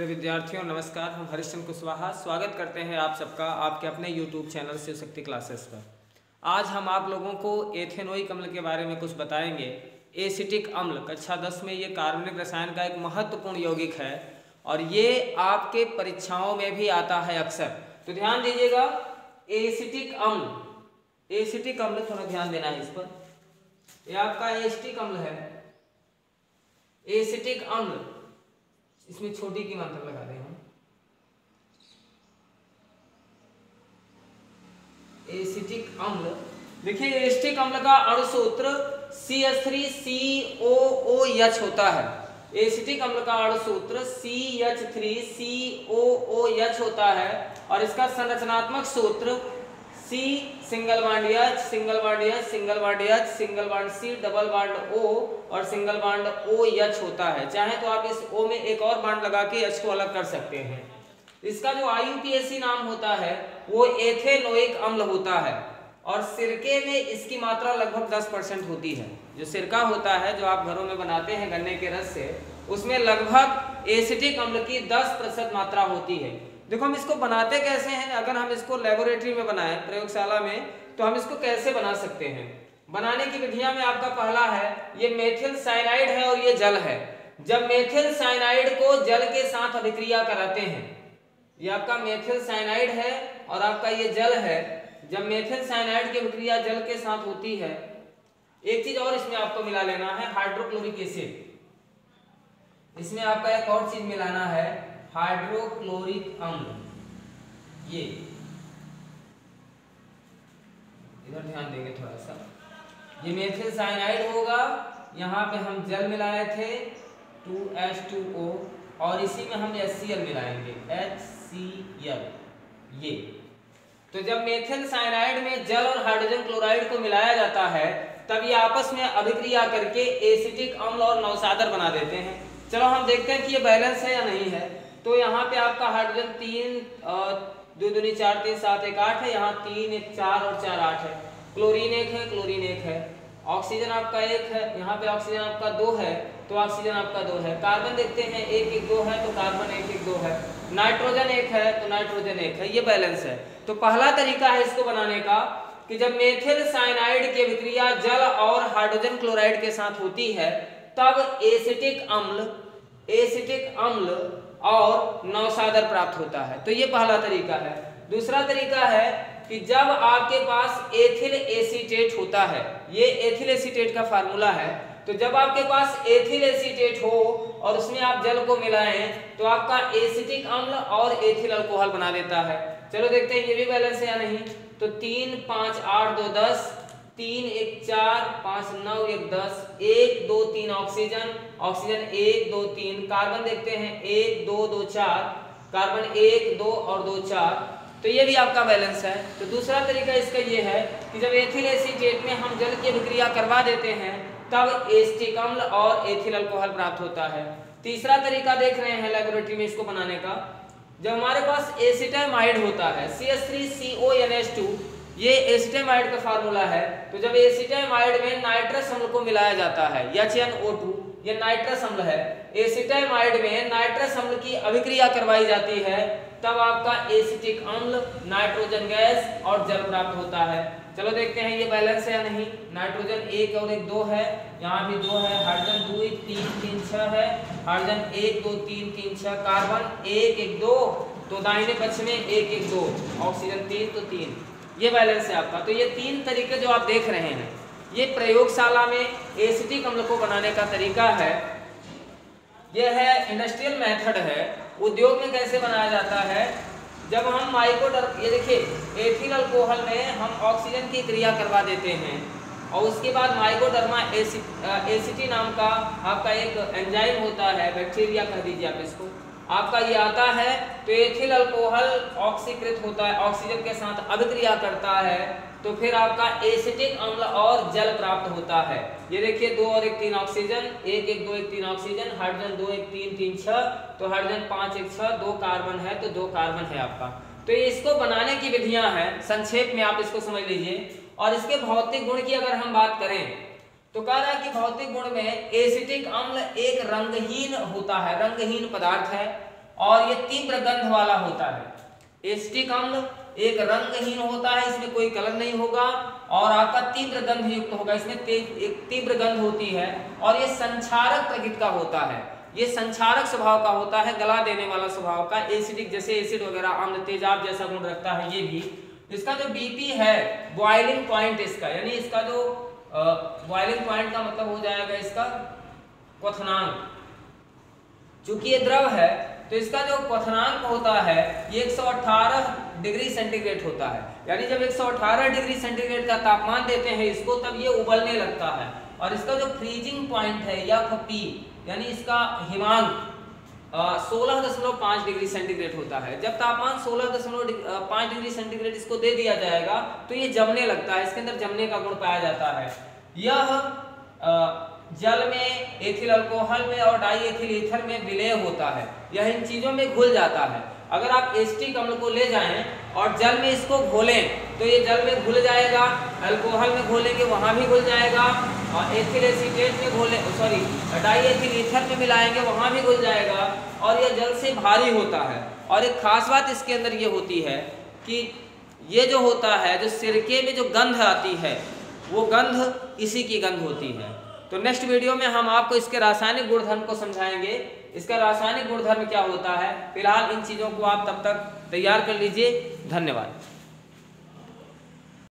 प्रिय विद्यार्थियों नमस्कार। हम हरिश्चंद्र कुशवाहा स्वागत करते हैं आप सबका आपके अपने YouTube channel Shiv Shakti classes पर। आज हम आप लोगों को एथेनोइक अम्ल के बारे में कुछ बताएंगे। एसिटिक अम्ल कक्षा 10 में ये कार्बनिक रसायन का एक महत्वपूर्ण यौगिक है और ये आपके परीक्षाओं में भी आता है अक्सर। तो ध्यान दीजिएगा, एसिटिक अम्ल थोड़ा ध्यान देना है इस पर। यह आपका एसिटिक अम्ल है। एसिटिक अम्ल, इसमें छोटी की मात्रा लगा दें हम। एसिटिक अम्ल देखिए, एसिटिक अम्ल का अणु सूत्र CH3COOH होता है। एसिटिक अम्ल का अणु सूत्र CH3COOH होता है और इसका संरचनात्मक सूत्र C single bond H single bond H single bond H single bond C double bond O और सिंगल बॉन्ड OH होता है। चाहे तो आप इस O में एक और बॉन्ड लगा के H को अलग कर सकते हैं। इसका जो IUPAC नाम होता है वो एथेनोइक अम्ल होता है और सिरके में इसकी मात्रा लगभग 10% होती है। जो सिरका होता है जो आप घरों में बनाते हैं गन्ने के रस से, उसमें लगभग एसिटिक अम्ल की 10% मात्रा होती है। देखो हम इसको बनाते कैसे हैं। अगर हम इसको लेबोरेटरी में बनाएं, प्रयोगशाला में, तो हम इसको कैसे बना सकते हैं। बनाने की विधियां में आपका पहला है, ये मेथिल साइनाइड है और ये जल है। जब मेथिल साइनाइड को जल के साथ अभिक्रिया कराते हैं, ये आपका मेथिल साइनाइड है और आपका ये जल है। जब मेथिल साइनाइड की अभिक्रिया जल के साथ होती है, एक चीज और इसमें आपको मिला लेना है, हाइड्रोक्लोरिक एसिड। इसमें आपका एक और चीज मिलाना है, हाइड्रोक्लोरिक अम्ल। ये इधर ध्यान देंगे थोड़ा सा। ये मेथिल साइनाइड होगा, यहाँ पे हम जल मिलाए थे 2H2O और इसी में हम HCl मिलाएंगे, HCl। ये तो जब मेथिल साइनाइड में जल और हाइड्रोजन क्लोराइड को मिलाया जाता है, तब ये आपस में अभिक्रिया करके एसिटिक अम्ल और नौसादर बना देते हैं। चलो हम देखते हैं कि ये बैलेंस है या नहीं है। तो यहाँ पे आपका हाइड्रोजन 3 2 दूनी 4 3 7 1 8 है। यहाँ 3 1 4 और 4 8 है। क्लोरीन 1 है, क्लोरीन 1 है। ऑक्सीजन आपका 1 है, यहाँ पे ऑक्सीजन आपका 2 है, तो ऑक्सीजन आपका 2 है। कार्बन देखते हैं 1 1 2 है, तो कार्बन 1 1 2 है। नाइट्रोजन 1 है, तो नाइट्रोजन 1 है। ये बैलेंस है। तो पहला तरीका है इसको बनाने का कि जब मेथिल साइनाइड की अभिक्रिया जल और हाइड्रोजन क्लोराइड के साथ होती है, तब एसिटिक अम्ल और नौसादर प्राप्त होता है। तो ये पहला तरीका है। दूसरा तरीका है कि जब आपके पास एथिल एसीटेट होता है, ये एथिल एसीटेट का फार्मूला है। तो जब आपके पास एथिल एसीटेट हो और उसमें आप जल को मिलाएं, तो आपका एसिटिक अम्ल और एथिल अल्कोहल बना देता है। चलो देखते हैं ये भी बैलेंस है या नहीं। तो 3 5 8 2 10, 3 1 4 5 9 1 10, 1 2 3 ऑक्सीजन 1 2 3। कार्बन देखते हैं 1 2 2 4, कार्बन 1 2 और 2 4। तो ये भी आपका बैलेंस है। तो दूसरा तरीका इसका ये है कि जब एथिल एसीटेट में हम जल की अभिक्रिया करवा देते हैं, तब एसिटिक अम्ल और एथिल अल्कोहल प्राप्त होता है। तीसरा तरीका देख रहे हैं लेबोरेटरी में इसको बनाने का। जब हमारे पास एसिटामाइड होता है, CH3CONH2, ये एसिटामाइड का फार्मूला है। तो जब एसिटामाइड में नाइट्रस अम्ल को मिलाया जाता है, HNO2, ये नाइट्रस अम्ल है। एसिटामाइड में नाइट्रस अम्ल की अभिक्रिया करवाई जाती है, तब आपका एसिटिक अम्ल, नाइट्रोजन गैस और जल प्राप्त होता है। चलो देखते हैं ये बैलेंस है या नहीं। नाइट्रोजन 1 और 1 2 है, यहाँ भी 2 है। हाइड्रोजन 2 1 3 3 6 है। हाइड्रोजन 1 2 3 3 6। कार्बन 1 1 2, तो दाहिने पक्ष में 1 1 2। ऑक्सीजन 3 तो 3। ये बैलेंस है आपका। तो ये 3 तरीके जो आप देख रहे हैं, ये प्रयोगशाला में एसिटिक अम्ल को बनाने का तरीका है। यह है इंडस्ट्रियल मेथड है। उद्योग में कैसे बनाया जाता है, जब हम ये देखिए, एथिल अल्कोहल में हम ऑक्सीजन की क्रिया करवा देते हैं और उसके बाद माइकोडर्मा एसिटी नाम का आपका एक एंजाइम होता है, बैक्टीरिया कह दीजिए आप इसको, आपका ये आता है। तो एथिल अल्कोहल ऑक्सीकृत होता है, ऑक्सीजन के साथ अभिक्रिया करता है, तो फिर आपका एसिटिक अम्ल और जल प्राप्त होता है। ये देखिए 2 और 1 3 ऑक्सीजन, 1 1 2 1 3 ऑक्सीजन, हाइड्रोजन 2 1 3 3 6, तो हाइड्रोजन 5 1 6, 2 कार्बन है, तो 2 कार्बन है आपका। तो इसको बनाने की विधियां हैं, संक्षेप में आप इसको समझ लीजिए। और इसके भौतिक गुण की अगर हम बात करें, तो कह रहा है कि भौतिक गुण में एसिटिक अम्ल एक रंगहीन होता है, रंगहीन पदार्थ है और ये तीव्र गंध वाला होता है। एसिटिक अम्ल एक रंगहीन होता है, इसमें कोई कलर नहीं होगा और आपका तीव्र गंध युक्त होगा, इसमें एक तीव्र गंध होती है और ये संक्षारक प्रकृति का होता है, ये संक्षारक स्वभाव का होता है, गला देने वाला स्वभाव का। एसिडिक जैसे एसिड वगैरह अम्ल तेजाब जैसा गुण रखता है ये भी। इसका जो बीपी है बॉइलिंग पॉइंट इसका, यानी इसका जो बॉइलिंग पॉइंट का मतलब हो जाएगा इसका क्वथनांक। चूंकि ये द्रव है तो इसका जो क्वथनांक होता है ये 118 डिग्री सेंटीग्रेड होता है, यानी जब 118 डिग्री सेंटीग्रेड का तापमान देते हैं इसको तब ये उबलने लगता है। और इसका जो फ्रीजिंग पॉइंट है या फपी यानी इसका हिमांक 16.5 डिग्री सेंटीग्रेड होता है। जब तापमान 16.5 डिग्री सेंटीग्रेड इसको दे दिया जाएगा तो ये जमने लगता है, इसके अंदर जमने का गुण पाया जाता है। यह जल में, एथिल अल्कोहल में और डाई एथिल ईथर में विलय होता है, यह इन चीजों में घुल जाता है। अगर आप एसिटिक अम्ल को ले जाएं और जल में इसको घोलें तो ये जल में घुल जाएगा, अल्कोहल में घोलेंगे वहां भी घुल जाएगा, और एथिल एसीटेट में डाई एथिल ईथर में मिलाएंगे वहां भी घुल जाएगा और यह जल से भारी होता है। और एक खास बात इसके अंदर ये होती है कि ये जो होता है, जो सिरके में जो गंध आती है वो गंध इसी की गंध होती है। तो नेक्स्ट वीडियो में हम आपको इसके रासायनिक गुणधर्म को समझाएंगे, इसका रासायनिक गुणधर्म क्या होता है। फिलहाल इन चीज़ों को आप तब तक तैयार कर लीजिए। धन्यवाद।